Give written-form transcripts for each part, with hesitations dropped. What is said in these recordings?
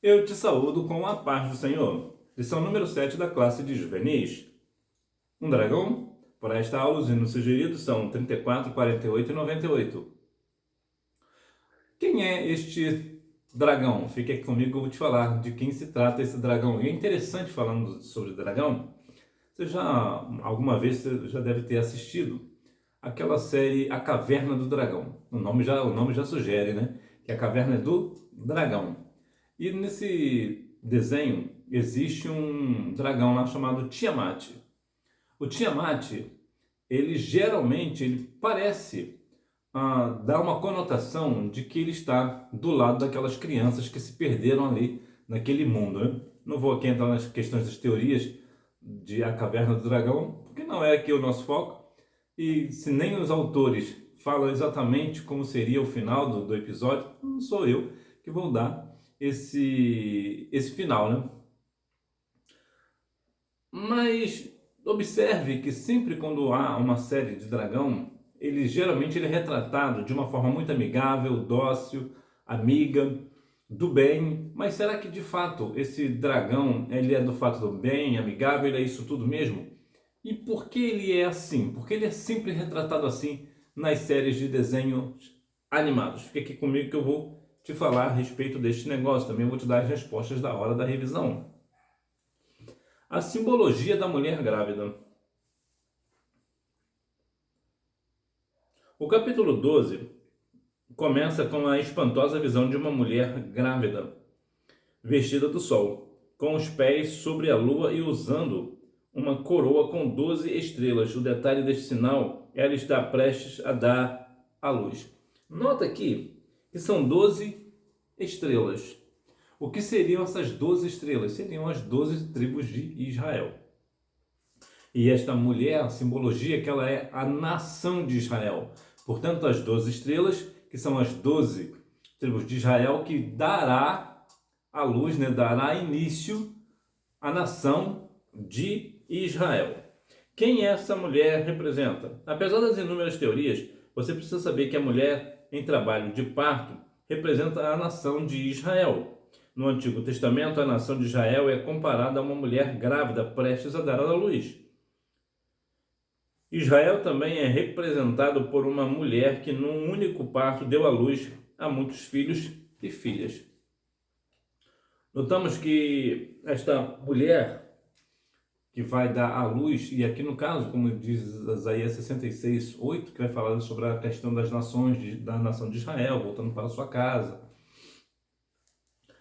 Eu te saúdo com a paz do Senhor. Lição número 7 da classe de juvenis. Um dragão? Para esta aula, os hinos sugeridos são 34, 48 e 98. Quem é este dragão? Fique aqui comigo que eu vou te falar de quem se trata esse dragão. E é interessante falando sobre dragão. Alguma vez, você já deve ter assistido aquela série A Caverna do Dragão. O nome já sugere, né? Que a caverna é do dragão. E nesse desenho existe um dragão lá chamado Tiamat. O Tiamat, ele parece dar uma conotação de que ele está do lado daquelas crianças que se perderam ali naquele mundo, né? Não vou aqui entrar nas questões das teorias de A Caverna do Dragão, porque não é aqui o nosso foco. E se nem os autores falam exatamente como seria o final do episódio, não sou eu que vou dar esse final, né? Mas observe que sempre quando há uma série de dragão, geralmente ele é retratado de uma forma muito amigável, dócil, amiga, do bem. Mas será que de fato esse dragão ele é do fato do bem, amigável, ele é isso tudo mesmo? E por que ele é assim? Por que ele é sempre retratado assim nas séries de desenhos animados? Fica aqui comigo que eu vou te falar a respeito deste negócio. Também vou te dar as respostas da hora da revisão. A simbologia da mulher grávida. O capítulo 12 começa com a espantosa visão de uma mulher grávida, vestida do sol, com os pés sobre a lua e usando uma coroa com 12 estrelas. O detalhe deste sinal é ela estar prestes a dar à luz. Nota aqui que são 12 estrelas. O que seriam essas 12 estrelas? Seriam as 12 tribos de Israel. E esta mulher, a simbologia que ela é a nação de Israel. Portanto, as 12 estrelas, que são as 12 tribos de Israel, que dará à luz, né, dará início à nação de Israel. Quem essa mulher representa? Apesar das inúmeras teorias, você precisa saber que a mulher em trabalho de parto representa a nação de Israel. No Antigo Testamento, a nação de Israel é comparada a uma mulher grávida prestes a dar à luz. Israel também é representado por uma mulher que num único parto deu à luz a muitos filhos e filhas. Notamos que esta mulher que vai dar à luz, e aqui no caso, como diz Isaías 66, 8, que vai falar sobre a questão das nações, da nação de Israel, voltando para a sua casa.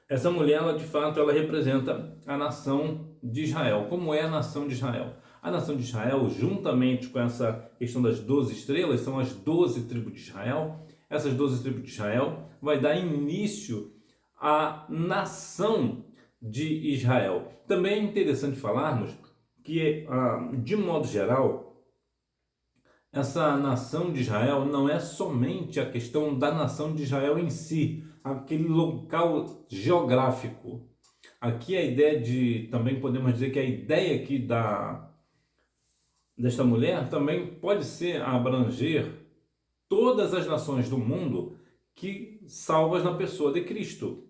Essa mulher, ela de fato, ela representa a nação de Israel. Como é a nação de Israel? A nação de Israel, juntamente com essa questão das 12 estrelas, são as 12 tribos de Israel. Essas 12 tribos de Israel vai dar início à nação de Israel. Também é interessante falarmos que, de modo geral, essa nação de Israel não é somente a questão da nação de Israel em si, aquele local geográfico. Aqui a ideia também podemos dizer que a ideia aqui desta mulher também pode ser abranger todas as nações do mundo que salvas na pessoa de Cristo.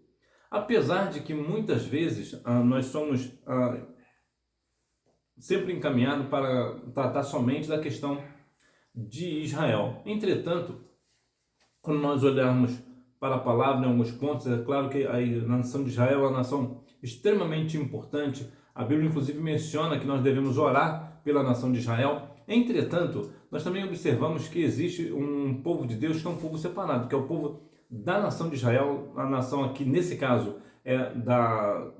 Apesar de que muitas vezes nós somos sempre encaminhados para tratar somente da questão de Israel. Entretanto, quando nós olharmos para a palavra em alguns pontos, é claro que a nação de Israel é uma nação extremamente importante. A Bíblia inclusive menciona que nós devemos orar pela nação de Israel. Entretanto, nós também observamos que existe um povo de Deus que é um povo separado, que é o povo da nação de Israel. A nação aqui, nesse caso, é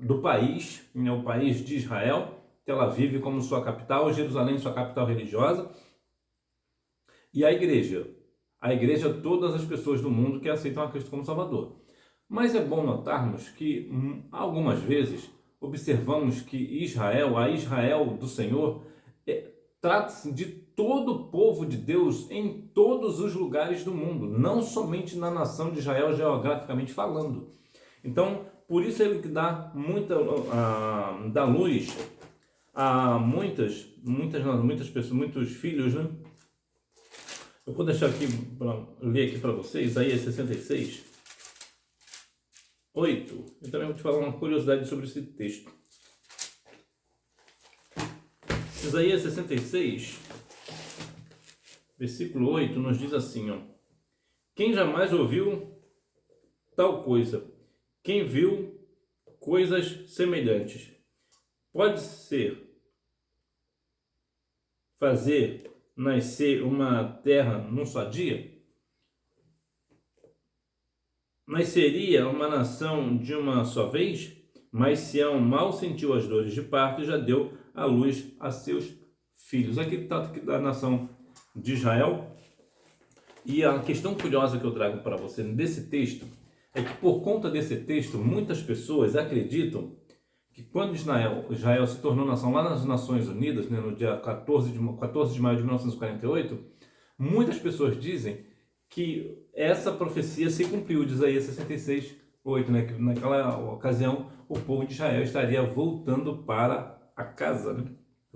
do país, né, o país de Israel. Tel Aviv como sua capital, Jerusalém sua capital religiosa. E a igreja todas as pessoas do mundo que aceitam a Cristo como Salvador. Mas é bom notarmos que algumas vezes observamos que a Israel do Senhor, trata-se de todo o povo de Deus em todos os lugares do mundo, não somente na nação de Israel geograficamente falando. Então, por isso ele dá dá luz a muitas pessoas, muitos filhos, né? Eu vou deixar aqui para ler aqui para vocês, Isaías 66. 8. Eu também vou te falar uma curiosidade sobre esse texto. Isaías 66, versículo 8, nos diz assim, ó: quem jamais ouviu tal coisa? Quem viu coisas semelhantes? Pode ser fazer nascer uma terra num só dia? Nasceria uma nação de uma só vez? Mas Sião mal sentiu as dores de parto e já deu à luz a seus filhos. Aqui está da nação de Israel. E a questão curiosa que eu trago para você desse texto é que, por conta desse texto, muitas pessoas acreditam que quando Israel se tornou nação lá nas Nações Unidas, né, no dia 14 de maio de 1948, muitas pessoas dizem que essa profecia se cumpriu, de Isaías 66, 8, né, que naquela ocasião o povo de Israel estaria voltando para a casa, né,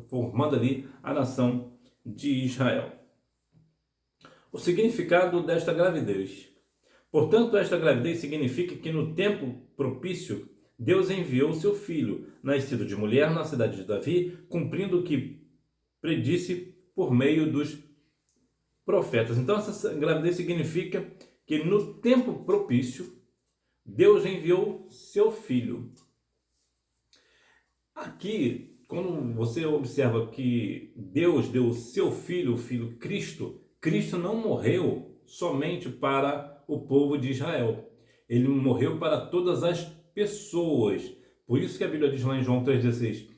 formando ali a nação de Israel. O significado desta gravidez. Portanto, esta gravidez significa que no tempo propício, Deus enviou seu filho, nascido de mulher na cidade de Davi, cumprindo o que predisse por meio dos profetas. Então, essa gravidez significa que no tempo propício, Deus enviou seu filho. Aqui, quando você observa que Deus deu o seu filho, o filho Cristo, Cristo não morreu somente para o povo de Israel. Ele morreu para todas as pessoas. Por isso que a Bíblia diz lá em João 3,16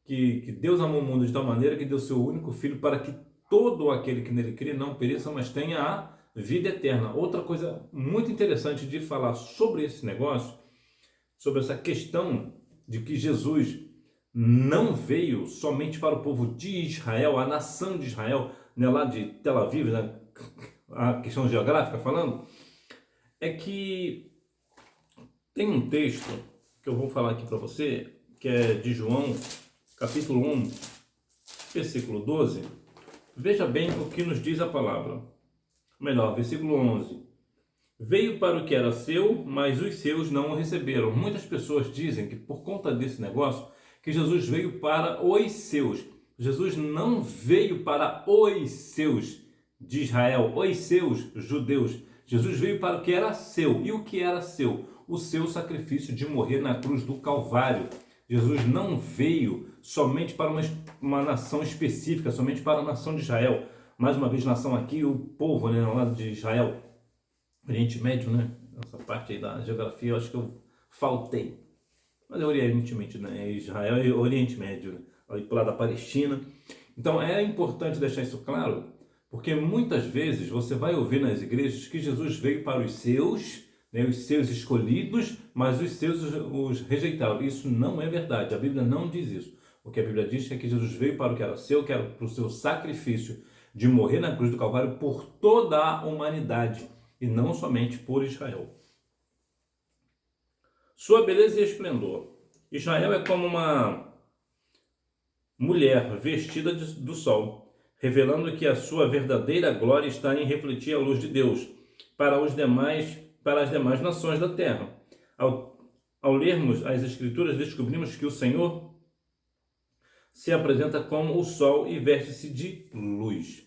que Deus amou o mundo de tal maneira que deu seu único filho para que todo aquele que nele crê não pereça, mas tenha a vida eterna. Outra coisa muito interessante de falar sobre esse negócio, sobre essa questão de que Jesus não veio somente para o povo de Israel, a nação de Israel, né, lá de Tel Aviv, né, a questão geográfica falando, é que tem um texto que eu vou falar aqui para você, que é de João, capítulo 1, versículo 12. Veja bem o que nos diz a palavra. Melhor, versículo 11. Veio para o que era seu, mas os seus não o receberam. Muitas pessoas dizem que por conta desse negócio, que Jesus veio para os seus. Jesus não veio para os seus de Israel, os seus judeus. Jesus veio para o que era seu. E o que era seu? O seu sacrifício de morrer na cruz do Calvário. Jesus não veio somente para uma nação específica, somente para a nação de Israel. Mais uma vez, nação aqui, o povo, né, lá de Israel. Oriente Médio, né? Essa parte aí da geografia eu acho que eu faltei. Mas é Oriente Médio, né? Israel e Oriente Médio, né? Ali pro lado da Palestina. Então é importante deixar isso claro, porque muitas vezes você vai ouvir nas igrejas que Jesus veio para os seus, né, os seus escolhidos, mas os seus os rejeitaram. Isso não é verdade, a Bíblia não diz isso. O que a Bíblia diz é que Jesus veio para o que era seu, que era para o seu sacrifício de morrer na cruz do Calvário por toda a humanidade, e não somente por Israel. Sua beleza e esplendor. Israel é como uma mulher vestida do sol, revelando que a sua verdadeira glória está em refletir a luz de Deus para as demais nações da terra. Ao lermos as Escrituras, descobrimos que o Senhor se apresenta como o sol e veste-se de luz.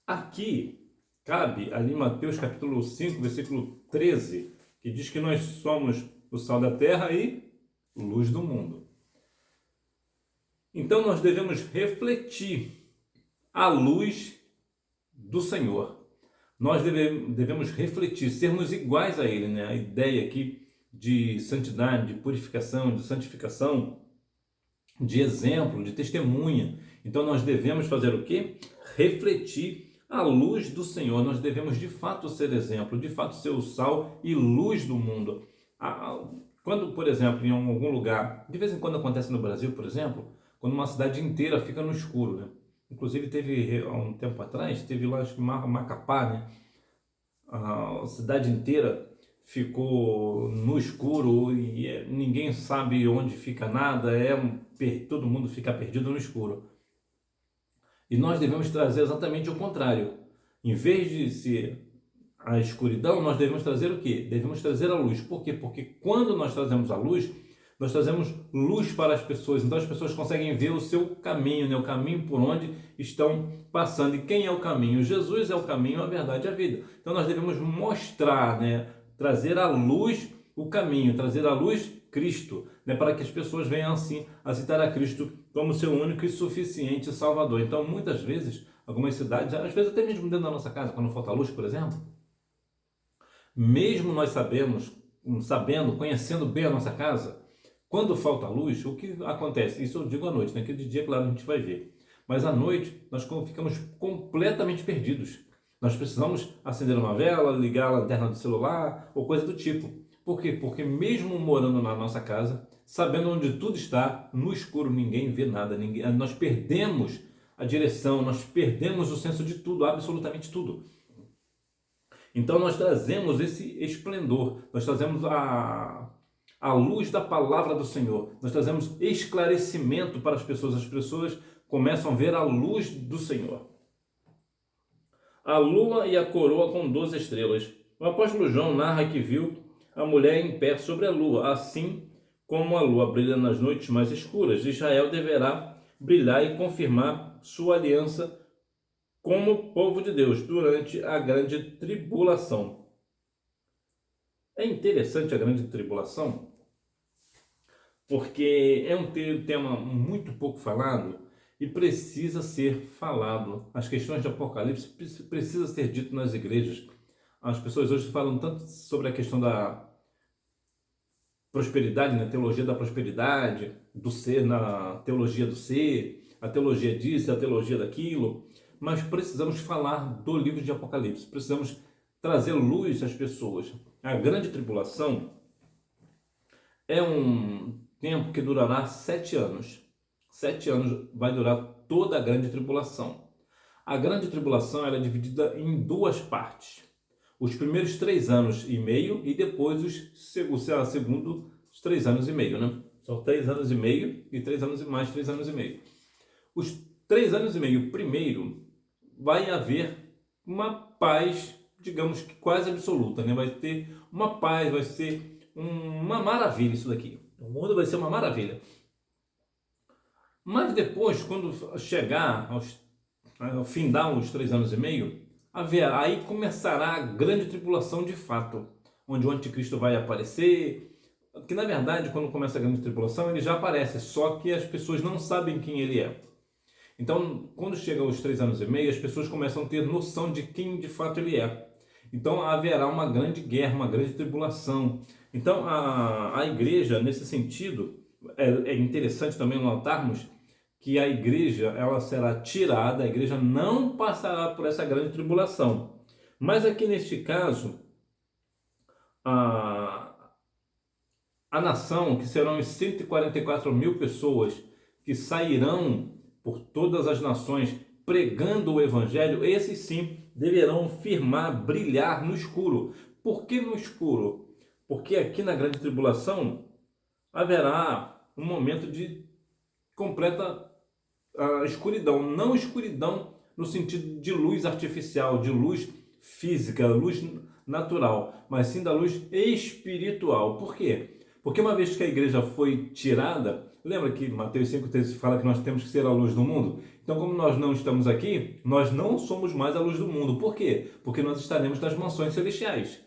Aqui cabe ali Mateus capítulo 5, versículo 13, que diz que nós somos o sal da terra e luz do mundo. Então nós devemos refletir a luz do Senhor. Nós devemos refletir, sermos iguais a Ele, né? A ideia aqui de santidade, de purificação, de santificação, de exemplo, de testemunha. Então nós devemos fazer o quê? Refletir a luz do Senhor. Nós devemos de fato ser exemplo, de fato ser o sal e luz do mundo. Quando, por exemplo, em algum lugar, de vez em quando acontece no Brasil, por exemplo, quando uma cidade inteira fica no escuro, né? Inclusive teve, há um tempo atrás, teve lá, acho que Macapá, né? A cidade inteira ficou no escuro e ninguém sabe onde fica nada, todo mundo fica perdido no escuro. E nós devemos trazer exatamente o contrário. Em vez de ser a escuridão, nós devemos trazer o quê? Devemos trazer a luz. Por quê? Porque quando nós trazemos a luz, nós trazemos luz para as pessoas. Então as pessoas conseguem ver o seu caminho, né? O caminho por onde estão passando. E quem é o caminho? Jesus é o caminho, a verdade e a vida. Então nós devemos mostrar, né? Trazer à luz o caminho, trazer à luz Cristo, né? Para que as pessoas venham assim aceitar a Cristo como seu único e suficiente Salvador. Então muitas vezes, algumas cidades, às vezes até mesmo dentro da nossa casa, quando falta luz, por exemplo, mesmo nós sabendo, conhecendo bem a nossa casa, quando falta luz, o que acontece? Isso eu digo à noite, né? Que de dia, claro, a gente vai ver. Mas à noite, nós ficamos completamente perdidos. Nós precisamos acender uma vela, ligar a lanterna do celular ou coisa do tipo. Por quê? Porque mesmo morando na nossa casa, sabendo onde tudo está, no escuro ninguém vê nada. Nós perdemos a direção, nós perdemos o senso de tudo, absolutamente tudo. Então nós trazemos esse esplendor, nós trazemos a luz da palavra do Senhor, nós trazemos esclarecimento para as pessoas começam a ver a luz do Senhor. A lua e a coroa com 12 estrelas. O apóstolo João narra que viu a mulher em pé sobre a lua, assim como a lua brilha nas noites mais escuras. Israel deverá brilhar e confirmar sua aliança como povo de Deus durante a grande tribulação. É interessante a grande tribulação, porque é um tema muito pouco falado e precisa ser falado. As questões de Apocalipse precisam ser dito nas igrejas. As pessoas hoje falam tanto sobre a questão da prosperidade, na teologia da prosperidade, do ser, na teologia do ser, a teologia disso, a teologia daquilo, mas precisamos falar do livro de Apocalipse, precisamos trazer luz às pessoas. A grande tribulação é um tempo que durará 7 anos. 7 anos vai durar toda a grande tribulação. A grande tribulação ela é dividida em 2 partes. Os primeiros 3 anos e meio e depois os segundos 3 anos e meio, né? São 3 anos e meio e 3 anos e mais 3 anos e meio. Os 3 anos e meio primeiro vai haver uma paz, digamos que quase absoluta, né? Vai ter uma paz, vai ser uma maravilha isso daqui. O mundo vai ser uma maravilha. Mas depois, quando chegar ao findar os 3 anos e meio, aí começará a grande tribulação de fato, onde o anticristo vai aparecer, que na verdade quando começa a grande tribulação ele já aparece, só que as pessoas não sabem quem ele é. Então, quando chega aos 3 anos e meio, as pessoas começam a ter noção de quem de fato ele é. Então haverá uma grande guerra, uma grande tribulação. Então a igreja, nesse sentido, é interessante também notarmos que a igreja ela será tirada, a igreja não passará por essa grande tribulação. Mas aqui neste caso, a nação, que serão os 144 mil pessoas que sairão por todas as nações pregando o evangelho, esses sim deverão firmar, brilhar no escuro. Por que no escuro? Porque aqui na grande tribulação haverá um momento de completa escuridão, não escuridão no sentido de luz artificial, de luz física, luz natural, mas sim da luz espiritual. Por quê? Porque uma vez que a igreja foi tirada, lembra que Mateus 5,13 fala que nós temos que ser a luz do mundo? Então, como nós não estamos aqui, nós não somos mais a luz do mundo. Por quê? Porque nós estaremos nas mansões celestiais.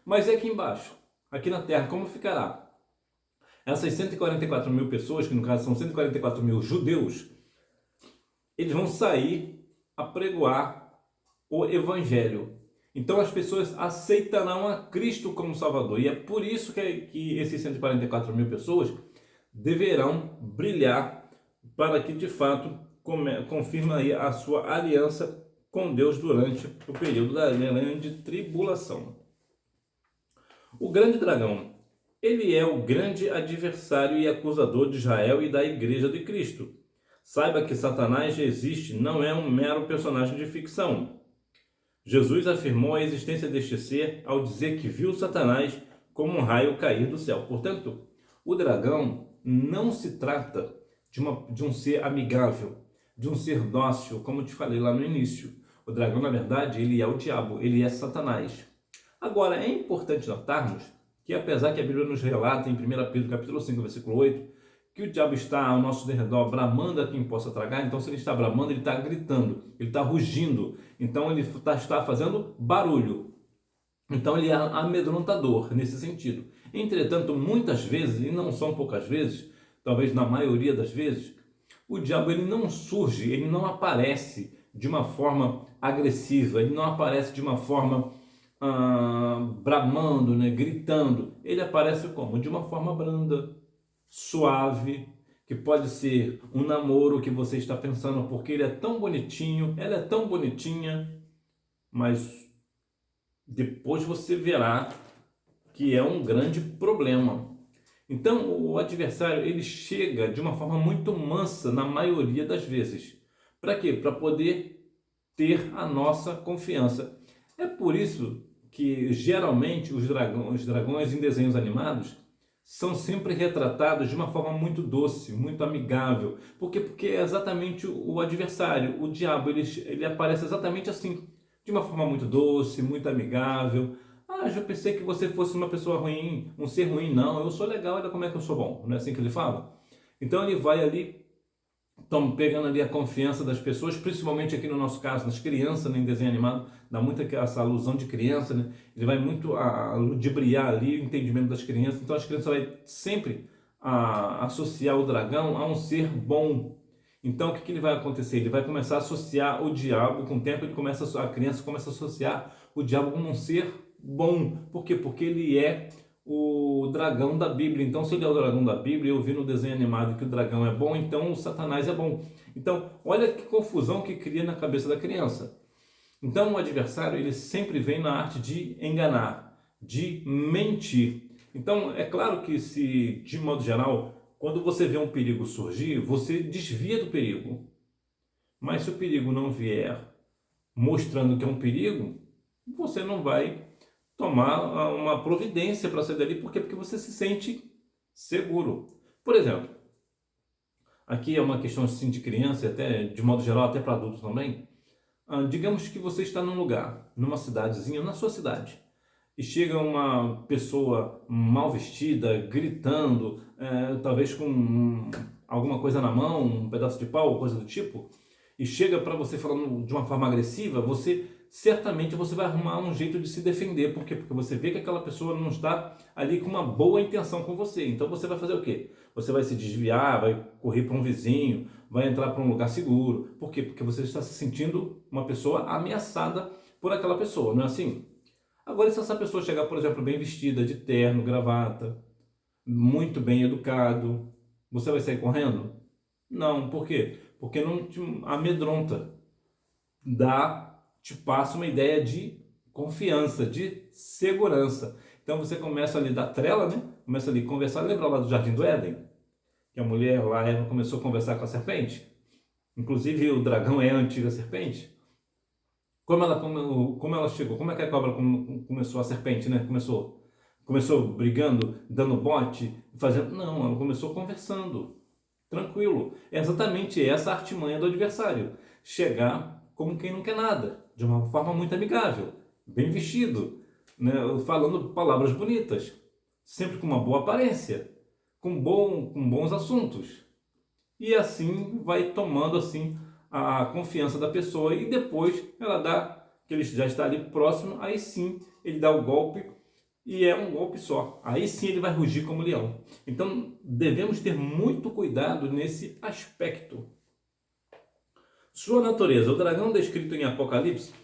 Mas é aqui embaixo, aqui na terra, como ficará? Essas 144 mil pessoas, que no caso são 144 mil judeus, eles vão sair a pregoar o evangelho. Então as pessoas aceitarão a Cristo como Salvador. E é por isso que esses 144 mil pessoas deverão brilhar para que de fato confirme aí a sua aliança com Deus durante o período da grande tribulação. O grande dragão, ele é o grande adversário e acusador de Israel e da igreja de Cristo. Saiba que Satanás existe, não é um mero personagem de ficção. Jesus afirmou a existência deste ser ao dizer que viu Satanás como um raio cair do céu. Portanto, o dragão não se trata de um ser amigável, de um ser dócil, como eu te falei lá no início. O dragão, na verdade, ele é o diabo, ele é Satanás. Agora, é importante notarmos que, apesar que a Bíblia nos relata em 1 Pedro capítulo 5, versículo 8, que o diabo está ao nosso redor bramando a quem possa tragar, então se ele está bramando, ele está gritando, ele está rugindo, então ele está fazendo barulho. Então ele é amedrontador nesse sentido. Entretanto, muitas vezes, e não são poucas vezes, talvez na maioria das vezes, o diabo ele não surge, ele não aparece de uma forma agressiva, ele não aparece de uma forma bramando, né, gritando. Ele aparece como? De uma forma branda, suave, que pode ser um namoro que você está pensando porque ele é tão bonitinho, ela é tão bonitinha, mas depois você verá que é um grande problema. Então, o adversário ele chega de uma forma muito mansa na maioria das vezes. Para quê? Para poder ter a nossa confiança. É por isso que geralmente os dragões em desenhos animados são sempre retratados de uma forma muito doce, muito amigável. Por quê? Porque é exatamente o adversário, o diabo, ele aparece exatamente assim, de uma forma muito doce, muito amigável. Ah, já pensei que você fosse uma pessoa ruim, um ser ruim. Não, eu sou legal, olha como é que eu sou bom. Não é assim que ele fala? Então ele vai ali, pegando ali a confiança das pessoas, principalmente aqui no nosso caso, nas crianças, né, em desenho animado, dá muito essa alusão de criança, né? Ele vai muito a ludibriar ali o entendimento das crianças. Então as crianças vão sempre associar o dragão a um ser bom. Então, o que ele vai acontecer? Ele vai começar a associar o diabo, com o tempo a criança começa a associar o diabo como um ser bom. Por quê? Porque ele é o dragão da Bíblia. Então, se ele é o dragão da Bíblia, eu vi no desenho animado que o dragão é bom, então o Satanás é bom. Então, olha que confusão que cria na cabeça da criança. Então, o adversário, ele sempre vem na arte de enganar, de mentir. Então, é claro que se, de modo geral, quando você vê um perigo surgir, você desvia do perigo. Mas se o perigo não vier mostrando que é um perigo, você não vai tomar uma providência para sair dali. Por quê? Porque você se sente seguro. Por exemplo, aqui é uma questão assim, de criança, até de modo geral, até para adultos também. Digamos que você está num lugar, numa cidadezinha, na sua cidade, e chega uma pessoa mal vestida, gritando, talvez com alguma coisa na mão, um pedaço de pau, coisa do tipo, e chega para você falando de uma forma agressiva, certamente você vai arrumar um jeito de se defender. Por quê? Porque você vê que aquela pessoa não está ali com uma boa intenção com você. Então você vai fazer o quê? Você vai se desviar, vai correr para um vizinho, vai entrar para um lugar seguro. Por quê? Porque você está se sentindo uma pessoa ameaçada por aquela pessoa, não é assim? Agora, se essa pessoa chegar, por exemplo, bem vestida, de terno, gravata, muito bem educado, você vai sair correndo? Não, por quê? Porque não te amedronta. Te passa uma ideia de confiança, de segurança. Então você começa ali da trela, né? Começa ali a conversar. Lembra lá do Jardim do Éden? Que a mulher lá, Eva, começou a conversar com a serpente? Inclusive o dragão é a antiga serpente. Como ela chegou? Como é que a cobra começou, a serpente, né? Começou brigando, dando bote, fazendo... Não, ela começou conversando, tranquilo. É exatamente essa a artimanha do adversário. Chegar como quem não quer nada, de uma forma muito amigável, bem vestido, né? Falando palavras bonitas, sempre com uma boa aparência, com bons assuntos. E assim vai tomando assim a confiança da pessoa, e depois ela dá, que ele já está ali próximo, aí sim ele dá o golpe, e é um golpe só. Aí sim ele vai rugir como leão. Então devemos ter muito cuidado nesse aspecto. Sua natureza. O dragão descrito em Apocalipse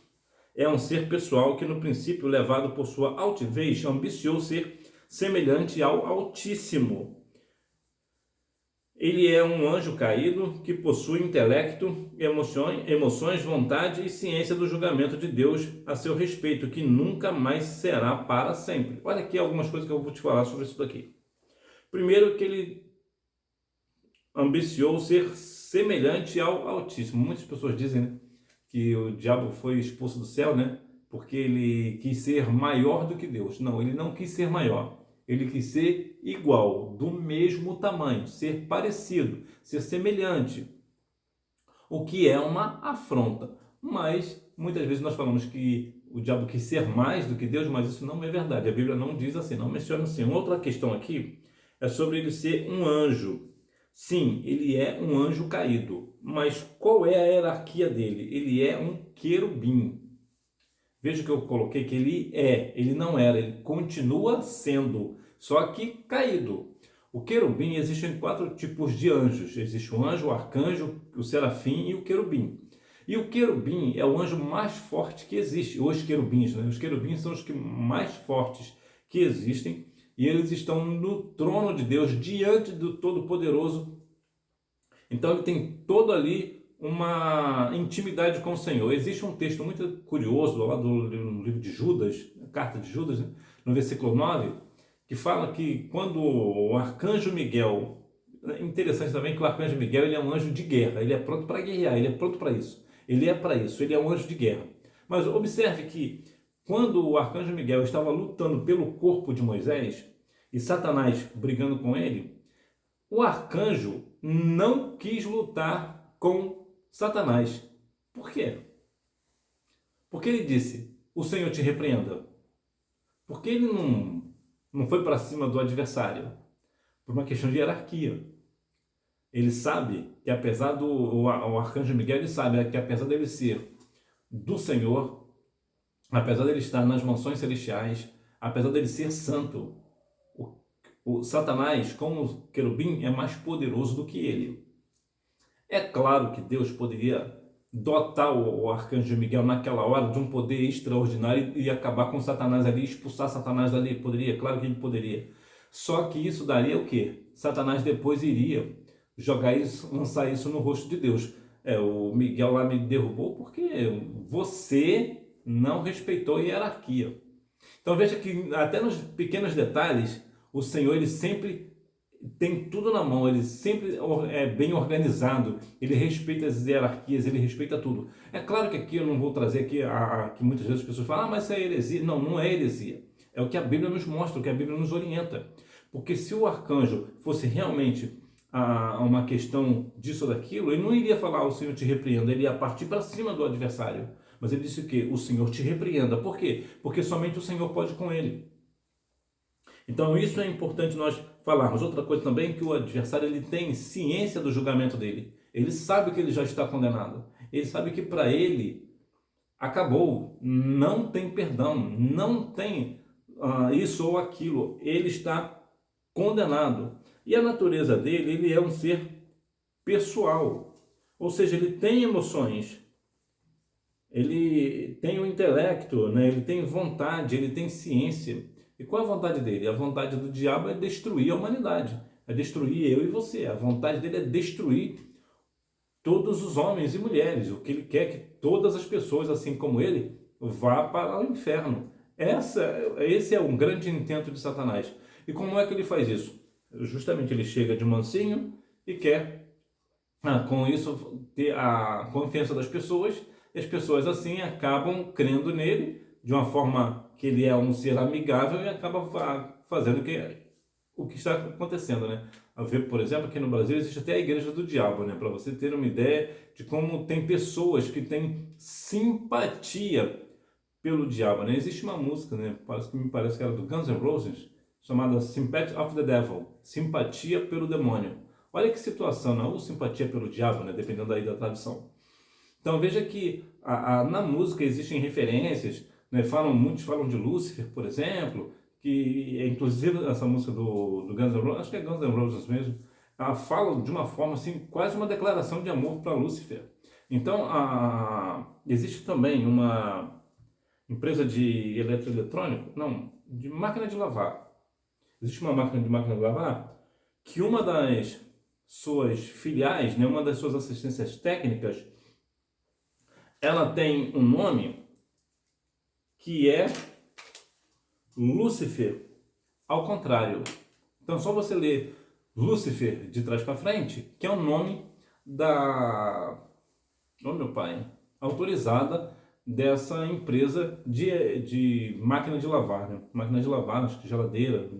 é um ser pessoal que no princípio, levado por sua altivez, ambiciou ser semelhante ao Altíssimo. Ele é um anjo caído que possui intelecto, emoções, vontade e ciência do julgamento de Deus a seu respeito, que nunca mais será para sempre. Olha aqui algumas coisas que eu vou te falar sobre isso daqui. Primeiro, que ele ambiciou ser semelhante ao Altíssimo. Muitas pessoas dizem, né, que o diabo foi expulso do céu, né, porque ele quis ser maior do que Deus. Não, ele não quis ser maior. Ele quis ser igual, do mesmo tamanho, ser parecido, ser semelhante, o que é uma afronta. Mas muitas vezes nós falamos que o diabo quis ser mais do que Deus, mas isso não é verdade. A Bíblia não diz assim, não menciona assim. Uma outra questão aqui é sobre ele ser um anjo. Sim, ele é um anjo caído, mas qual é a hierarquia dele? Ele é um querubim. Veja que eu coloquei que ele não era, ele continua sendo, só que caído. O querubim, existem 4 tipos de anjos. Existe o anjo, o arcanjo, o serafim e o querubim. E o querubim é o anjo mais forte que existe. Os querubins, né? Os querubins são os que mais fortes que existem e eles estão no trono de Deus, diante do Todo-Poderoso. Então ele tem todo ali uma intimidade com o Senhor. Existe um texto muito curioso lá do livro de Judas, a carta de Judas, né? No versículo 9, que fala que quando o arcanjo Miguel, é interessante também que o arcanjo Miguel ele é um anjo de guerra, ele é pronto para guerrear, ele é pronto para isso. Ele é para isso, ele é um anjo de guerra. Mas observe que quando o arcanjo Miguel estava lutando pelo corpo de Moisés e Satanás brigando com ele, o arcanjo não quis lutar com Satanás. Por quê? Porque ele disse, o Senhor te repreenda. Porque ele não foi para cima do adversário, por uma questão de hierarquia. Ele sabe que apesar do o arcanjo Miguel, ele sabe que apesar dele ser do Senhor, apesar dele estar nas mansões celestiais, apesar dele ser santo, o Satanás, como querubim, é mais poderoso do que ele. É claro que Deus poderia dotar o arcanjo Miguel naquela hora de um poder extraordinário e acabar com Satanás ali, expulsar Satanás dali. Poderia, claro que ele poderia. Só que isso daria o quê? Satanás depois iria jogar isso, lançar isso no rosto de Deus. O Miguel lá me derrubou porque você não respeitou a hierarquia. Então veja que até nos pequenos detalhes, o Senhor ele sempre tem tudo na mão, ele sempre é bem organizado, ele respeita as hierarquias, ele respeita tudo. É claro que aqui eu não vou trazer aqui que muitas vezes as pessoas falam, mas isso é heresia. Não, não é heresia. É o que a Bíblia nos mostra, o que a Bíblia nos orienta. Porque se o arcanjo fosse realmente uma questão disso ou daquilo, ele não iria falar, o Senhor te repreenda, ele ia partir para cima do adversário. Mas ele disse o quê? O Senhor te repreenda. Por quê? Porque somente o Senhor pode com ele. Então isso é importante nós falarmos. Outra coisa também é que o adversário ele tem ciência do julgamento dele. Ele sabe que ele já está condenado. Ele sabe que para ele acabou, não tem perdão, não tem isso ou aquilo. Ele está condenado. E a natureza dele, ele é um ser pessoal. Ou seja, ele tem emoções. Ele tem o intelecto, né? Ele tem vontade, ele tem ciência. E qual é a vontade dele? A vontade do diabo é destruir a humanidade, é destruir eu e você. A vontade dele é destruir todos os homens e mulheres. O que ele quer é que todas as pessoas, assim como ele, vá para o inferno. Esse é um grande intento de Satanás. E como é que ele faz isso? Justamente ele chega de mansinho e quer, com isso, ter a confiança das pessoas. E as pessoas assim acabam crendo nele de uma forma que ele é um ser amigável e acaba fazendo o que está acontecendo, né? A ver, por exemplo, aqui no Brasil existe até a Igreja do Diabo, né? Para você ter uma ideia de como tem pessoas que têm simpatia pelo diabo, né? Existe uma música, né? Me parece que era do Guns N' Roses, chamada Sympathy of the Devil, simpatia pelo demônio. Olha que situação, não? Ou simpatia pelo diabo, né? Dependendo aí da tradução. Então veja que na música existem referências, né? Muitos falam de Lúcifer, por exemplo, que inclusive essa música do Guns N' Roses, acho que é Guns N' Roses mesmo, ela fala de uma forma assim, quase uma declaração de amor para Lúcifer. Então existe também uma empresa de eletroeletrônico, não, de máquina de lavar. Existe uma máquina de lavar que uma das suas filiais, né, uma das suas assistências técnicas, ela tem um nome que é Lúcifer ao contrário. Então, só você ler Lúcifer de trás para frente, que é o nome meu pai, autorizada dessa empresa de máquina de lavar, né? Máquina de lavar, acho que geladeira.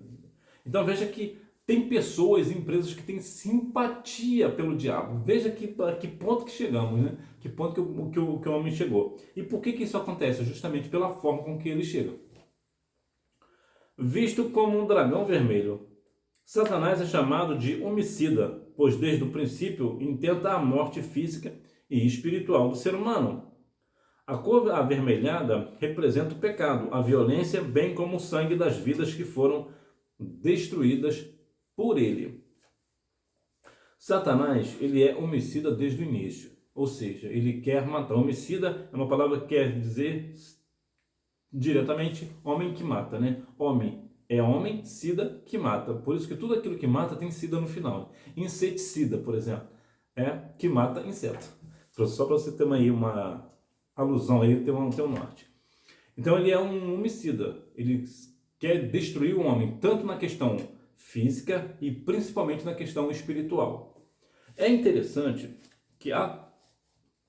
Então, veja que Tem pessoas e empresas que têm simpatia pelo diabo. Veja que ponto que chegamos, né? Que ponto que o homem chegou. E por que isso acontece? Justamente pela forma com que ele chega. Visto como um dragão vermelho, Satanás é chamado de homicida, pois desde o princípio intenta a morte física e espiritual do ser humano. A cor avermelhada representa o pecado, a violência, bem como o sangue das vidas que foram destruídas por ele. Satanás, ele é homicida desde o início, ou seja, ele quer matar. Homicida é uma palavra que quer dizer diretamente homem que mata, né? Homem é homem, sida que mata. Por isso que tudo aquilo que mata tem sida no final. Inseticida, por exemplo, é que mata inseto. Só para você ter uma alusão aí, ter um norte. Então ele é um homicida. Ele quer destruir o homem, tanto na questão física e principalmente na questão espiritual. É interessante que há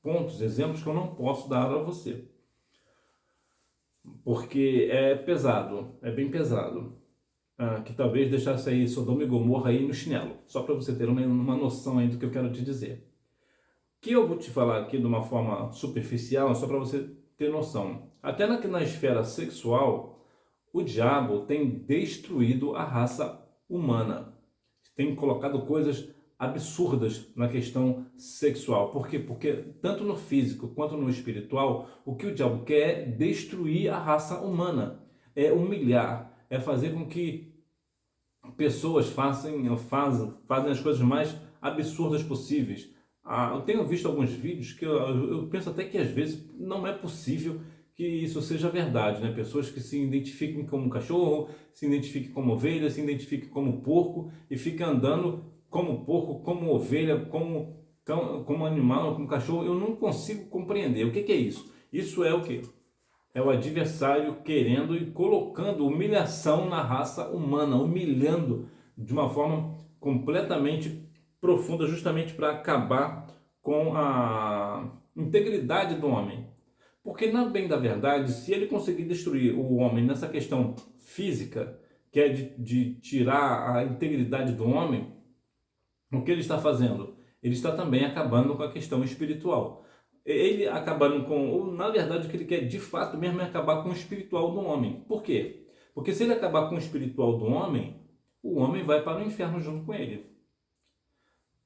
pontos, exemplos que eu não posso dar a você, porque é pesado, é bem pesado, que talvez deixasse aí Sodoma e Gomorra aí no chinelo, só para você ter uma noção aí do que eu quero te dizer. Que eu vou te falar aqui de uma forma superficial, só para você ter noção. Até na esfera sexual, o diabo tem destruído a raça humana, tem colocado coisas absurdas na questão sexual. Por quê? Porque tanto no físico quanto no espiritual, o que o diabo quer é destruir a raça humana, é humilhar, é fazer com que pessoas fazem as coisas mais absurdas possíveis. Eu tenho visto alguns vídeos que eu penso até que às vezes não é possível que isso seja verdade, né? Pessoas que se identifiquem como cachorro, se identifiquem como ovelha, se identifiquem como porco e ficam andando como porco, como ovelha, como animal, como cachorro. Eu não consigo compreender. O que é isso? Isso é o quê? É o adversário querendo e colocando humilhação na raça humana, humilhando de uma forma completamente profunda, justamente para acabar com a integridade do homem. Porque, na bem da verdade, se ele conseguir destruir o homem nessa questão física, que é de tirar a integridade do homem, o que ele está fazendo? Ele está também acabando com a questão espiritual. Ele acabando com, ou na verdade o que ele quer de fato mesmo é acabar com o espiritual do homem. Por quê? Porque se ele acabar com o espiritual do homem, o homem vai para o inferno junto com ele.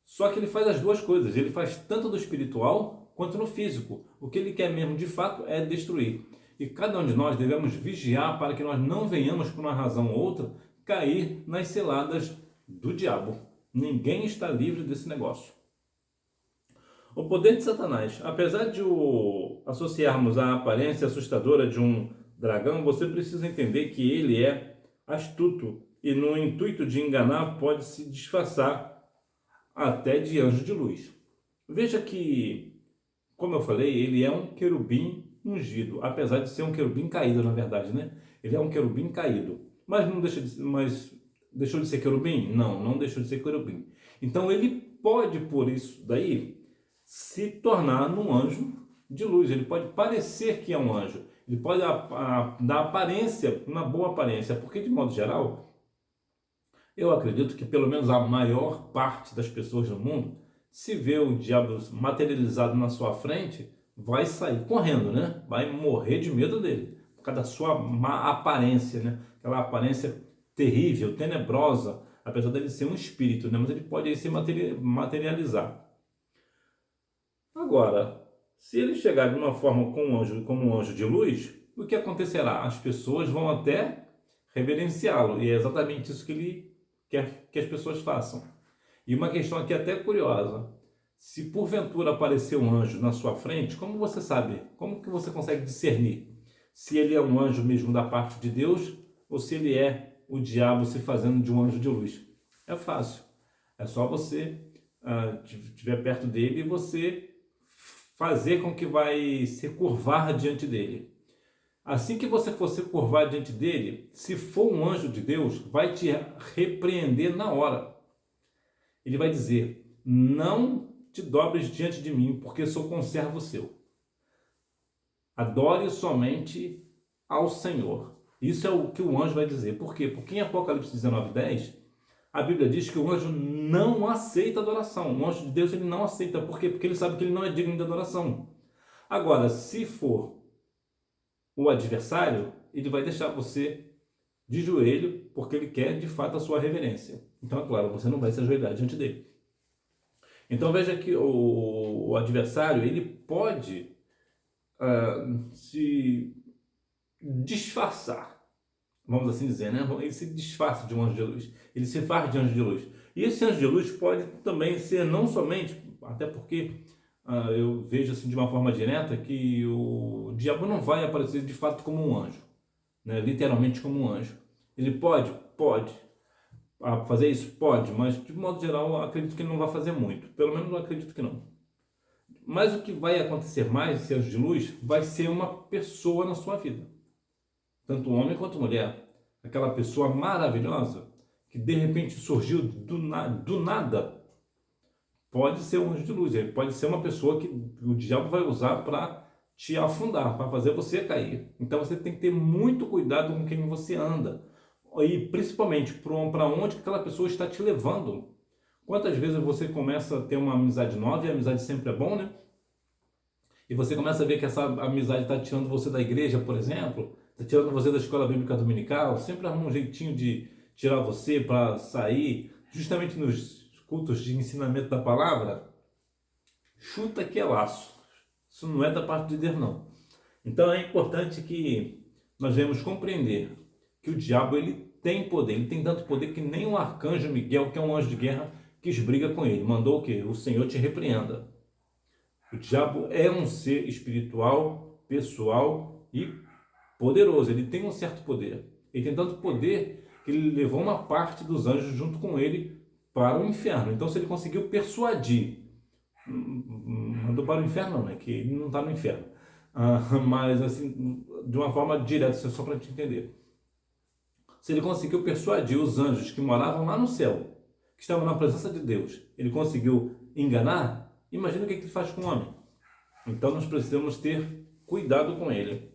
Só que ele faz as duas coisas, ele faz tanto do espiritual quanto no físico. O que ele quer mesmo de fato é destruir. E cada um de nós devemos vigiar para que nós não venhamos, por uma razão ou outra, cair nas ciladas do diabo. Ninguém está livre desse negócio. O poder de Satanás. Apesar de associarmos a aparência assustadora de um dragão, você precisa entender que ele é astuto e no intuito de enganar pode se disfarçar até de anjo de luz. Veja que, como eu falei, ele é um querubim ungido, apesar de ser um querubim caído, na verdade, né? Ele é um querubim caído, mas não deixou de ser querubim? Não, não deixou de ser querubim. Então ele pode, por isso daí, se tornar num anjo de luz. Ele pode parecer que é um anjo. Ele pode dar aparência, uma boa aparência, porque de modo geral, eu acredito que pelo menos a maior parte das pessoas no mundo, se vê o diabo materializado na sua frente, vai sair correndo, né? Vai morrer de medo dele, por causa da sua má aparência, né? Aquela aparência terrível, tenebrosa, apesar dele ser um espírito, né? Mas ele pode aí se materializar. Agora, se ele chegar de uma forma como um anjo de luz, o que acontecerá? As pessoas vão até reverenciá-lo, e é exatamente isso que ele quer que as pessoas façam. E uma questão aqui até curiosa: se porventura aparecer um anjo na sua frente, como você sabe? Como que você consegue discernir se ele é um anjo mesmo da parte de Deus ou se ele é o diabo se fazendo de um anjo de luz? É fácil. É só você estiver perto dele e você fazer com que vai se curvar diante dele. Assim que você for se curvar diante dele, se for um anjo de Deus, vai te repreender na hora. Ele vai dizer: não te dobres diante de mim, porque sou conservo seu. Adore somente ao Senhor. Isso é o que o anjo vai dizer. Por quê? Porque em Apocalipse 19:10, A Bíblia diz que o anjo não aceita adoração. O anjo de Deus ele não aceita. Por quê? Porque ele sabe que ele não é digno de adoração. Agora, se for o adversário, ele vai deixar você de joelho, porque ele quer de fato a sua reverência. Então, é claro, você não vai se ajoelhar diante dele. Então veja que o adversário ele pode se disfarçar, vamos assim dizer, né? Ele se disfarça de um anjo de luz, ele se faz de anjo de luz. E esse anjo de luz pode também ser não somente, até porque eu vejo assim de uma forma direta que o diabo não vai aparecer de fato como um anjo, né? Literalmente como um anjo. Ele pode fazer isso? Pode, mas de modo geral acredito que ele não vai fazer muito. Pelo menos eu acredito que não. Mas o que vai acontecer mais, esse anjo de luz, vai ser uma pessoa na sua vida. Tanto homem quanto mulher. Aquela pessoa maravilhosa que de repente surgiu do nada. Pode ser um anjo de luz. Ele pode ser uma pessoa que o diabo vai usar para te afundar, para fazer você cair. Então você tem que ter muito cuidado com quem você anda. E principalmente para onde aquela pessoa está te levando. Quantas vezes você começa a ter uma amizade nova, e a amizade sempre é bom, né? E você começa a ver que essa amizade está tirando você da igreja, por exemplo, está tirando você da escola bíblica dominical, sempre arruma um jeitinho de tirar você para sair, justamente nos cultos de ensinamento da palavra. Chuta que é laço. Isso não é da parte de Deus, não. Então é importante que nós venhamos compreender que o diabo ele tem poder, ele tem tanto poder que nem o arcanjo Miguel, que é um anjo de guerra, quis briga com ele. Mandou o quê? O Senhor te repreenda. O diabo é um ser espiritual, pessoal e poderoso. Ele tem um certo poder. Ele tem tanto poder que ele levou uma parte dos anjos junto com ele para o inferno. Então, se ele conseguiu persuadir, mandou para o inferno não, né? Que ele não está no inferno. Mas, assim, de uma forma direta, só para te entender. Se ele conseguiu persuadir os anjos que moravam lá no céu, que estavam na presença de Deus, ele conseguiu enganar, imagina o que ele faz com o homem. Então nós precisamos ter cuidado com ele.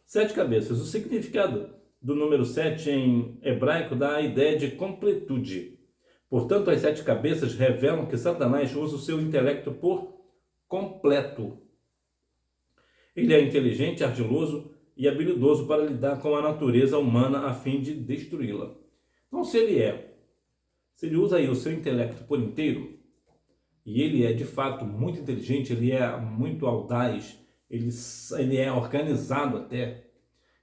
7 cabeças. O significado do número 7 em hebraico dá a ideia de completude. Portanto, as 7 cabeças revelam que Satanás usa o seu intelecto por completo. Ele é inteligente, ardiloso e habilidoso para lidar com a natureza humana a fim de destruí-la. Então, se ele usa aí o seu intelecto por inteiro, e ele é de fato muito inteligente, ele é muito audaz, ele é organizado até,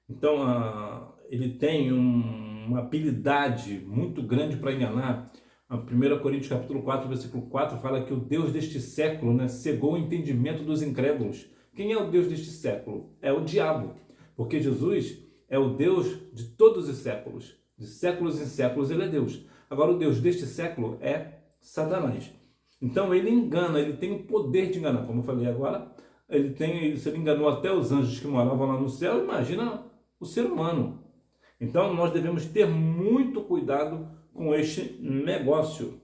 então ele tem uma habilidade muito grande para enganar. A 1 Coríntios capítulo 4, versículo 4 fala que o Deus deste século, né, cegou o entendimento dos incrédulos. Quem é o Deus deste século? É o diabo. Porque Jesus é o Deus de todos os séculos. De séculos em séculos ele é Deus. Agora o Deus deste século é Satanás. Então ele engana, ele tem o poder de enganar. Como eu falei agora, se ele enganou até os anjos que moravam lá no céu, imagina o ser humano. Então nós devemos ter muito cuidado com este negócio.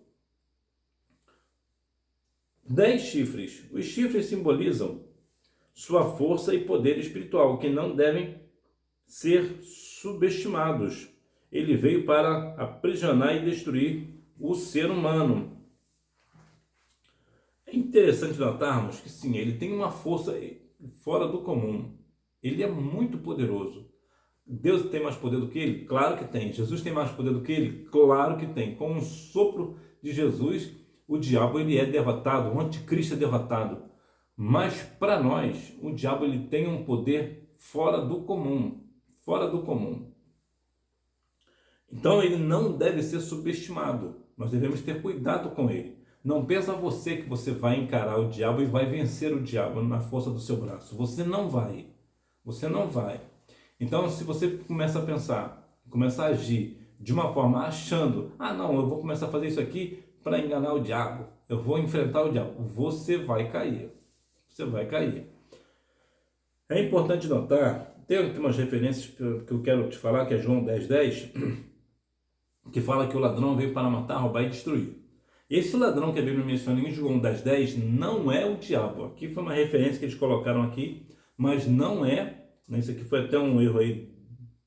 10 chifres. Os chifres simbolizam sua força e poder espiritual, que não devem ser subestimados. Ele veio para aprisionar e destruir o ser humano. É interessante notarmos que sim, ele tem uma força fora do comum. Ele é muito poderoso. Deus tem mais poder do que ele? Claro que tem. Jesus tem mais poder do que ele? Claro que tem. Com o sopro de Jesus, o diabo ele é derrotado, o anticristo é derrotado. Mas para nós, o diabo ele tem um poder fora do comum. Fora do comum. Então ele não deve ser subestimado. Nós devemos ter cuidado com ele. Não pensa você que você vai encarar o diabo e vai vencer o diabo na força do seu braço. Você não vai. Você não vai. Então se você começa a pensar, começa a agir de uma forma achando, não, eu vou começar a fazer isso aqui para enganar o diabo. Eu vou enfrentar o diabo. Você vai cair. Você vai cair. É importante notar, tem umas referências que eu quero te falar, que é João 10:10, que fala que o ladrão veio para matar, roubar e destruir. Esse ladrão que a Bíblia menciona em João 10:10 não é o diabo. Aqui foi uma referência que eles colocaram aqui, mas não é, isso aqui foi até um erro aí,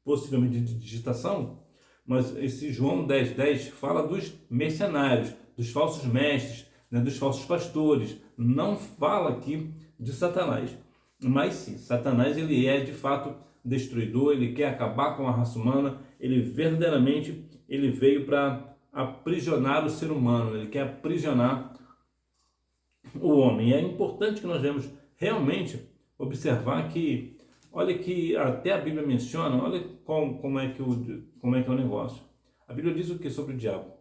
possivelmente de digitação, mas esse João 10:10 fala dos mercenários, dos falsos mestres, né, dos falsos pastores. Não fala aqui de Satanás. Mas sim, Satanás ele é de fato destruidor, ele quer acabar com a raça humana, ele verdadeiramente ele veio para aprisionar o ser humano, ele quer aprisionar o homem. E é importante que nós devemos realmente observar que, olha que até a Bíblia menciona, olha como é que é o negócio. A Bíblia diz o que sobre o diabo?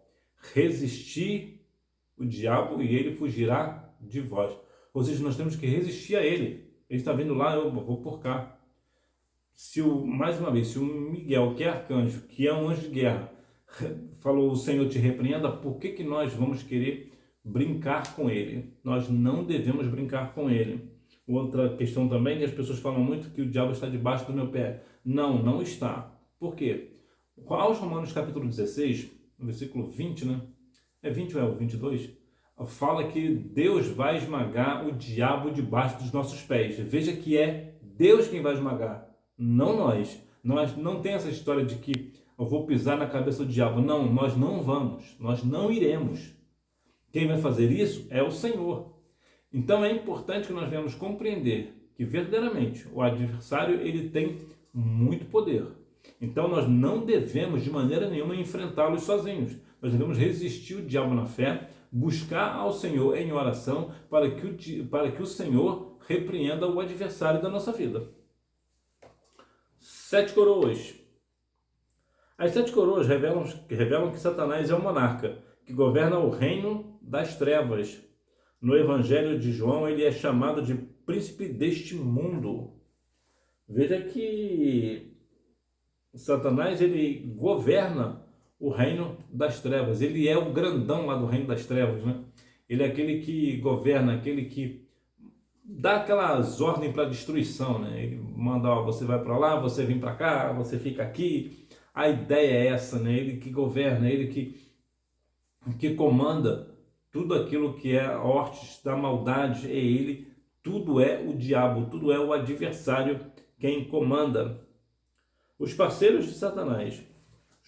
Resistir o diabo e ele fugirá de vós. Ou seja, nós temos que resistir a ele. Ele está vindo lá, eu vou por cá. Mais uma vez, se o Miguel, que é arcanjo, que é um anjo de guerra, falou, o Senhor te repreenda, por que nós vamos querer brincar com ele? Nós não devemos brincar com ele. Outra questão também, que as pessoas falam muito que o diabo está debaixo do meu pé. Não, não está. Por quê? Aos Romanos capítulo 16, no versículo 20, né? É 20 ou é o 22? Fala que Deus vai esmagar o diabo debaixo dos nossos pés. Veja que é Deus quem vai esmagar, não nós. Nós não tem essa história de que eu vou pisar na cabeça do diabo. Não, nós não vamos, nós não iremos. Quem vai fazer isso é o Senhor. Então é importante que nós venhamos compreender que verdadeiramente o adversário ele tem muito poder. Então nós não devemos de maneira nenhuma enfrentá-los sozinhos. Nós devemos resistir o diabo na fé, buscar ao Senhor em oração para que o Senhor repreenda o adversário da nossa vida. 7 coroas. As 7 coroas revelam que Satanás é o monarca, que governa o reino das trevas. No Evangelho de João, ele é chamado de príncipe deste mundo. Veja que Satanás ele governa o reino das trevas. Ele é o grandão lá do reino das trevas, né? Ele é aquele que governa, aquele que dá aquelas ordens para destruição, né? Ele manda, ó, você vai para lá, você vem para cá, você fica aqui. A ideia é essa, né? Ele que governa, ele que comanda tudo aquilo que é a hortes da maldade, é ele. Tudo é o diabo, tudo é o adversário quem comanda. Os parceiros de Satanás.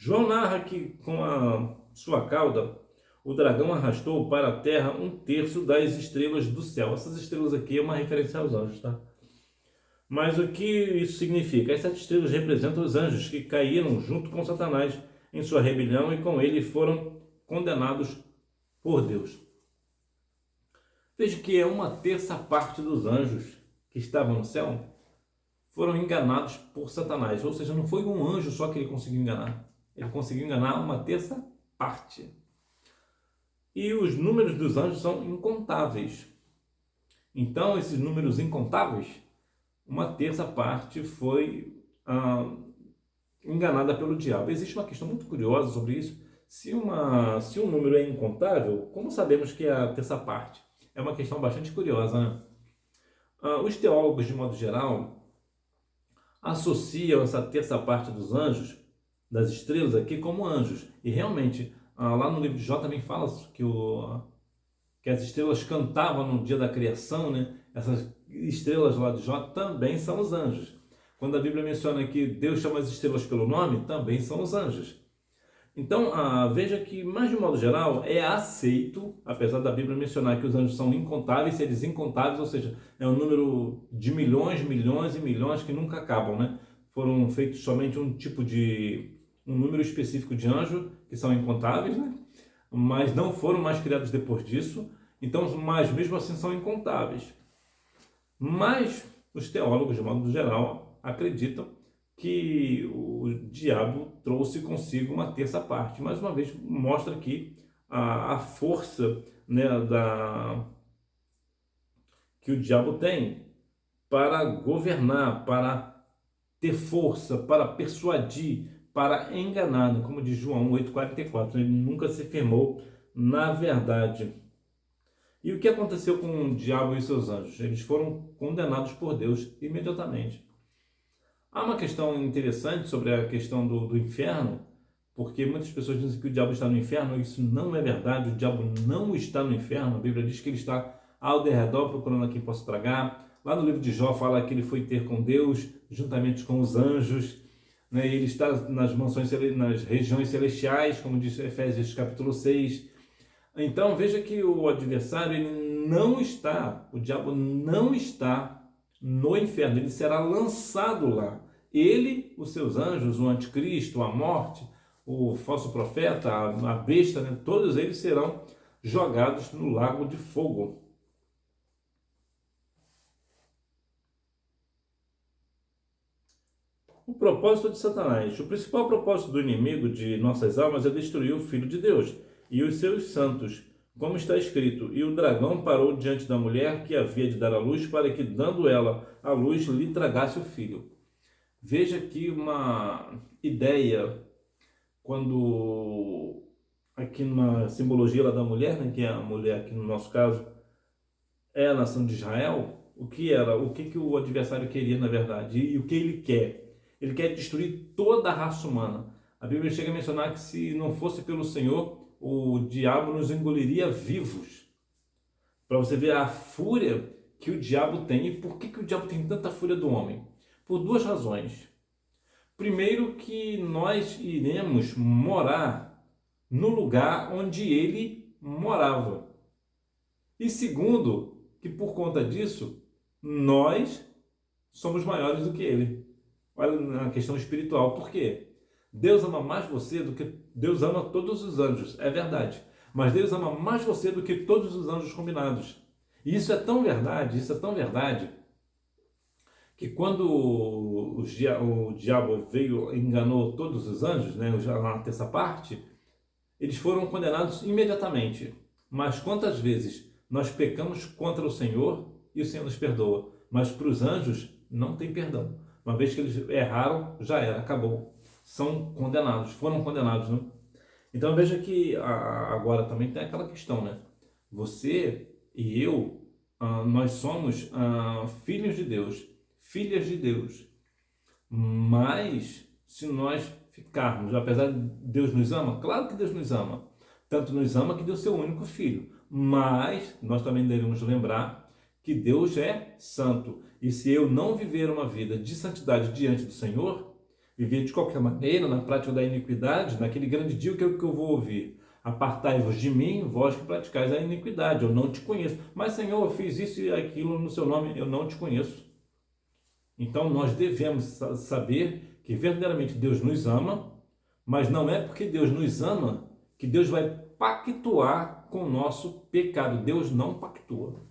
João narra que com a sua cauda o dragão arrastou para a terra 1/3 das estrelas do céu. Essas estrelas aqui é uma referência aos anjos, tá? Mas o que isso significa? As 7 estrelas representam os anjos que caíram junto com Satanás em sua rebelião e com ele foram condenados por Deus. Veja que é 1/3 parte dos anjos que estavam no céu foram enganados por Satanás. Ou seja, não foi um anjo só que ele conseguiu enganar. Ele conseguiu enganar 1/3 parte. E os números dos anjos são incontáveis. Então, esses números incontáveis, 1/3 parte foi enganada pelo diabo. Existe uma questão muito curiosa sobre isso. Se um número é incontável, como sabemos que é a terça parte? É uma questão bastante curiosa, né? Os teólogos, de modo geral, associam essa terça parte dos anjos, das estrelas aqui, como anjos. E realmente, lá no livro de Jó também fala que as estrelas cantavam no dia da criação, né? Essas estrelas lá de Jó também são os anjos. Quando a Bíblia menciona que Deus chama as estrelas pelo nome, também são os anjos. Então, veja que, mais de modo geral, é aceito, apesar da Bíblia mencionar que os anjos são incontáveis, seres incontáveis, ou seja, é um número de milhões, milhões e milhões que nunca acabam, né? Foram feitos somente um número específico de anjo, que são incontáveis, né? Mas não foram mais criados depois disso, então, mas mesmo assim são incontáveis. Mas os teólogos, de modo geral, acreditam que o diabo trouxe consigo 1/3 parte. Mais uma vez, mostra aqui a força, né, que o diabo tem para governar, para ter força, para persuadir, para enganar, né? Como diz João 8,44, ele nunca se firmou na verdade. E o que aconteceu com o diabo e seus anjos? Eles foram condenados por Deus imediatamente. Há uma questão interessante sobre a questão do inferno, porque muitas pessoas dizem que o diabo está no inferno. Isso não é verdade, o diabo não está no inferno. A Bíblia diz que ele está ao derredor procurando a quem possa tragar. Lá no livro de Jó fala que ele foi ter com Deus juntamente com os anjos. né? Ele está nas mansões, nas regiões celestiais, como diz Efésios capítulo 6. Então veja que o adversário, ele não está, o diabo não está no inferno, ele será lançado lá. Ele, os seus anjos, o anticristo, a morte, o falso profeta, a besta, né? Todos eles serão jogados no lago de fogo. O propósito de Satanás. O principal propósito do inimigo de nossas almas é destruir o Filho de Deus e os seus santos, como está escrito: e o dragão parou diante da mulher que havia de dar à luz, para que, dando ela à luz, lhe tragasse o filho. Veja aqui uma ideia, quando aqui numa simbologia lá da mulher, né, que é a mulher aqui no nosso caso é a nação de Israel, o que era, o que o adversário queria na verdade, e o que ele quer? Ele quer destruir toda a raça humana. A Bíblia chega a mencionar que se não fosse pelo Senhor, o diabo nos engoliria vivos. Para você ver a fúria que o diabo tem. E por que o diabo tem tanta fúria do homem? Por duas razões. Primeiro, que nós iremos morar no lugar onde ele morava. E segundo, que por conta disso, nós somos maiores do que ele. Olha na questão espiritual. Por quê? Deus ama mais você do que... Deus ama todos os anjos, é verdade. Mas Deus ama mais você do que todos os anjos combinados. E isso é tão verdade, que quando o diabo veio e enganou todos os anjos, né, na terça parte, eles foram condenados imediatamente. Mas quantas vezes nós pecamos contra o Senhor e o Senhor nos perdoa? Mas para os anjos não tem perdão. Uma vez que eles erraram, já era, acabou. São condenados, foram condenados, né? Então veja que agora também tem aquela questão, né? Você e eu, nós somos filhos de Deus, filhas de Deus. Mas se nós ficarmos, apesar de Deus nos ama, claro que Deus nos ama. Tanto nos ama que deu seu único filho. Mas nós também devemos lembrar que Deus é santo. E se eu não viver uma vida de santidade diante do Senhor, viver de qualquer maneira, na prática da iniquidade, naquele grande dia, o que eu vou ouvir? Apartai-vos de mim, vós que praticais a iniquidade, eu não te conheço. Mas, Senhor, eu fiz isso e aquilo no seu nome, eu não te conheço. Então, nós devemos saber que verdadeiramente Deus nos ama, mas não é porque Deus nos ama que Deus vai pactuar com o nosso pecado. Deus não pactua.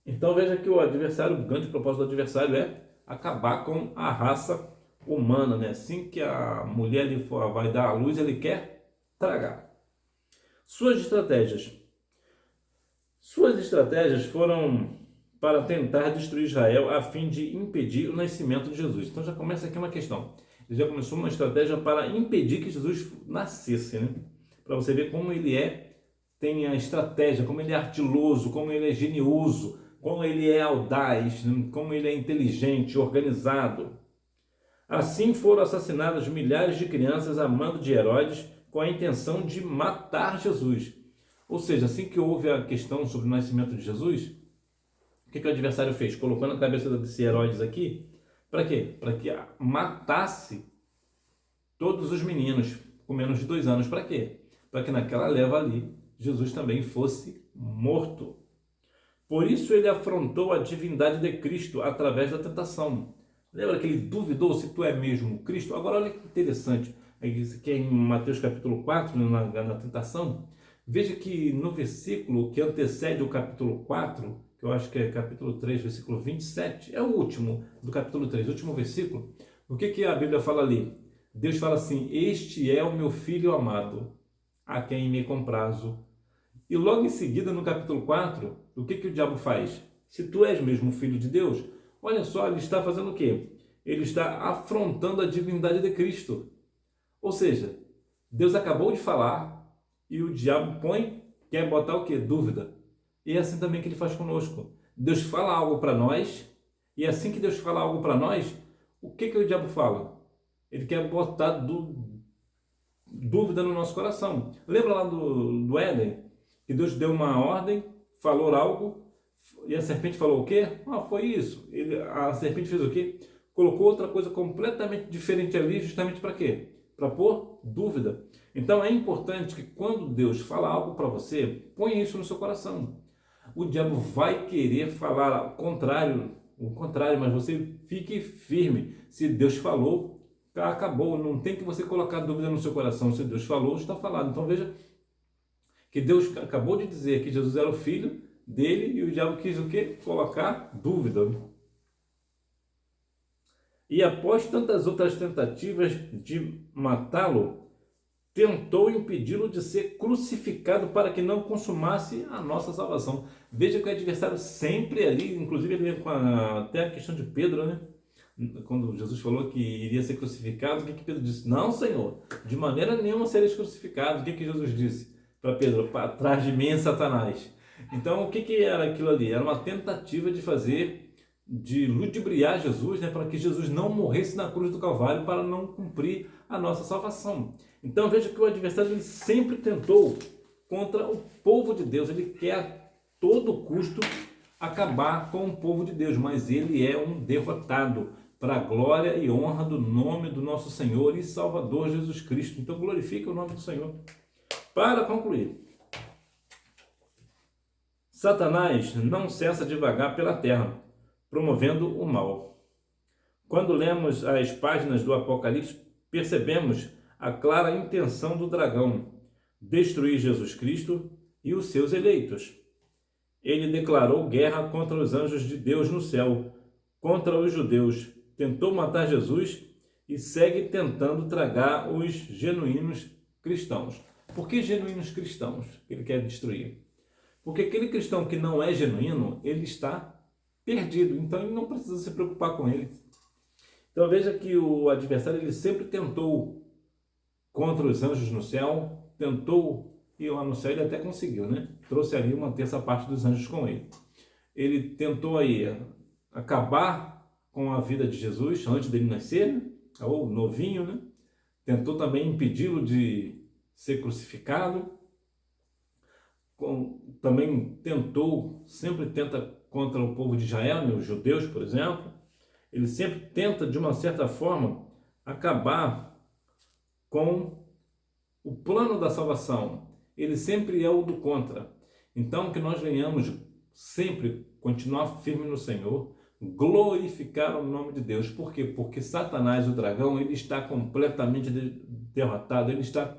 Então veja que o adversário, o grande propósito do adversário é acabar com a raça humana, né? Assim que a mulher vai dar à luz, ele quer tragar. Suas estratégias foram para tentar destruir Israel a fim de impedir o nascimento de Jesus. Então já começa aqui uma questão. Ele já começou uma estratégia para impedir que Jesus nascesse, né? Para você ver como ele tem a estratégia, como ele é ardiloso, como ele é genioso, como ele é audaz, como ele é inteligente, organizado. Assim foram assassinadas milhares de crianças a mando de Herodes com a intenção de matar Jesus. Ou seja, assim que houve a questão sobre o nascimento de Jesus, o que o adversário fez? Colocou na cabeça desse Herodes aqui, para quê? Para que matasse todos os meninos com menos de 2 anos. Para quê? Para que naquela leva ali, Jesus também fosse morto. Por isso ele afrontou a divindade de Cristo através da tentação. Lembra que ele duvidou se tu é mesmo Cristo? Agora olha que interessante, aqui em Mateus capítulo 4, na tentação, veja que no versículo que antecede o capítulo 4, que eu acho que é capítulo 3, versículo 27, é o último do capítulo 3, o último versículo, o que a Bíblia fala ali? Deus fala assim: este é o meu filho amado, a quem me comprazo. E logo em seguida, no capítulo 4, o que o diabo faz? Se tu és mesmo filho de Deus, olha só, ele está fazendo o quê? Ele está afrontando a divindade de Cristo. Ou seja, Deus acabou de falar e o diabo quer botar o quê? Dúvida. E é assim também que ele faz conosco. Deus fala algo para nós, e assim que Deus fala algo para nós, o que o diabo fala? Ele quer botar dúvida no nosso coração. Lembra lá do Éden? Que Deus deu uma ordem, falou algo, e a serpente falou o quê? Foi isso. A serpente fez o quê? colocou outra coisa completamente diferente ali, justamente para quê? Para pôr dúvida. Então é importante que quando Deus fala algo para você, ponha isso no seu coração. O diabo vai querer falar o contrário, mas você fique firme. Se Deus falou, acabou. Não tem que você colocar dúvida no seu coração. Se Deus falou, está falado. Então veja que Deus acabou de dizer que Jesus era o filho dele e o diabo quis o quê? Colocar dúvida. E após tantas outras tentativas de matá-lo, tentou impedi-lo de ser crucificado para que não consumasse a nossa salvação. Veja que o adversário sempre ali, inclusive ele com até a questão de Pedro, né? Quando Jesus falou que iria ser crucificado, o que Pedro disse? Não, Senhor, de maneira nenhuma sereis crucificado. O que Jesus disse para Pedro? Para trás de mim, Satanás. Então, o que era aquilo ali? Era uma tentativa de ludibriar Jesus, né, para que Jesus não morresse na cruz do Calvário, para não cumprir a nossa salvação. Então veja que o adversário ele sempre tentou contra o povo de Deus, ele quer a todo custo acabar com o povo de Deus, mas ele é um derrotado para a glória e honra do nome do nosso Senhor e Salvador Jesus Cristo. Então glorifique o nome do Senhor. Para concluir, Satanás não cessa de vagar pela terra, promovendo o mal. Quando lemos as páginas do Apocalipse, percebemos a clara intenção do dragão: destruir Jesus Cristo e os seus eleitos. Ele declarou guerra contra os anjos de Deus no céu, contra os judeus, tentou matar Jesus e segue tentando tragar os genuínos cristãos. Por que genuínos cristãos que ele quer destruir? Porque aquele cristão que não é genuíno, ele está perdido, então ele não precisa se preocupar com ele. Então veja que o adversário ele sempre tentou contra os anjos no céu, tentou ir lá no céu, ele até conseguiu, né? Trouxe ali uma terça parte dos anjos com ele. Ele tentou aí acabar com a vida de Jesus antes dele nascer, né? Ou novinho, né? Tentou também impedi-lo de ser crucificado. Também sempre tenta contra o povo de Israel, né? Os judeus, por exemplo. Ele sempre tenta, de uma certa forma, acabar com o plano da salvação. Ele sempre é o do contra. Então, que nós venhamos sempre continuar firme no Senhor, glorificar o nome de Deus. Por quê? Porque Satanás, o dragão, ele está completamente derrotado, ele está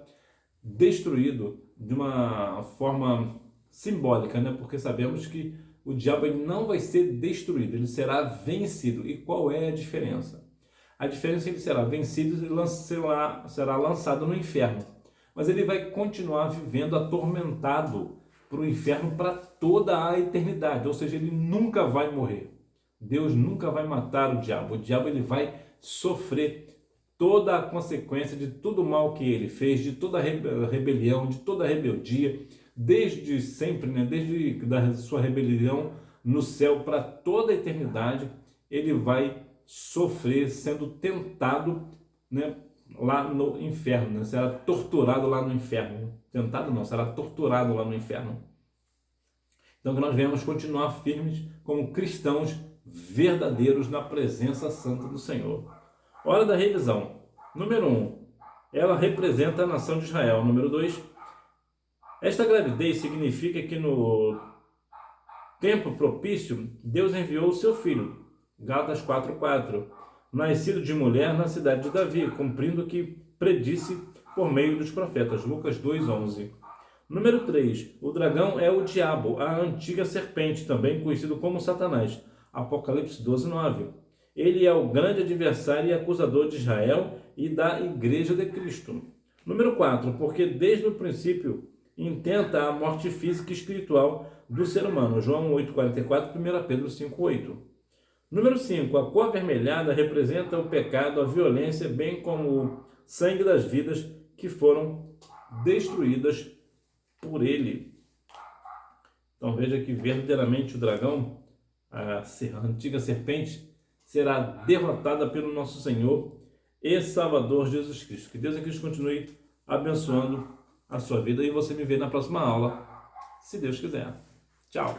destruído de uma forma simbólica, né? Porque sabemos que o diabo ele não vai ser destruído, ele será vencido. E qual é a diferença? A diferença é que ele será vencido e será lançado no inferno. Mas ele vai continuar vivendo atormentado para o inferno para toda a eternidade. Ou seja, ele nunca vai morrer. Deus nunca vai matar o diabo. O diabo ele vai sofrer toda a consequência de tudo o mal que ele fez, de toda a rebelião, de toda a rebeldia, desde sempre, né? Desde a sua rebelião no céu para toda a eternidade, ele vai sofrer sendo tentado, né? Lá no inferno, né? Será torturado lá no inferno. Tentado não, será torturado lá no inferno. Então que nós venhamos continuar firmes como cristãos verdadeiros na presença santa do Senhor. Hora da revisão. Número 1. Ela representa a nação de Israel. Número 2. Esta gravidez significa que no tempo propício, Deus enviou o seu filho. Gálatas 4:4. Nascido de mulher na cidade de Davi, cumprindo o que predisse por meio dos profetas. Lucas 2:11. Número 3. O dragão é o diabo, a antiga serpente, também conhecido como Satanás. Apocalipse 12:9. Ele é o grande adversário e acusador de Israel e da Igreja de Cristo. Número 4. Porque desde o princípio intenta a morte física e espiritual do ser humano. João 8:44, 1 Pedro 5:8. Número 5. A cor avermelhada representa o pecado, a violência, bem como o sangue das vidas que foram destruídas por ele. Então veja que verdadeiramente o dragão, a antiga serpente, será derrotada pelo nosso Senhor e Salvador Jesus Cristo. Que Deus em Cristo continue abençoando a sua vida e você me vê na próxima aula, se Deus quiser. Tchau!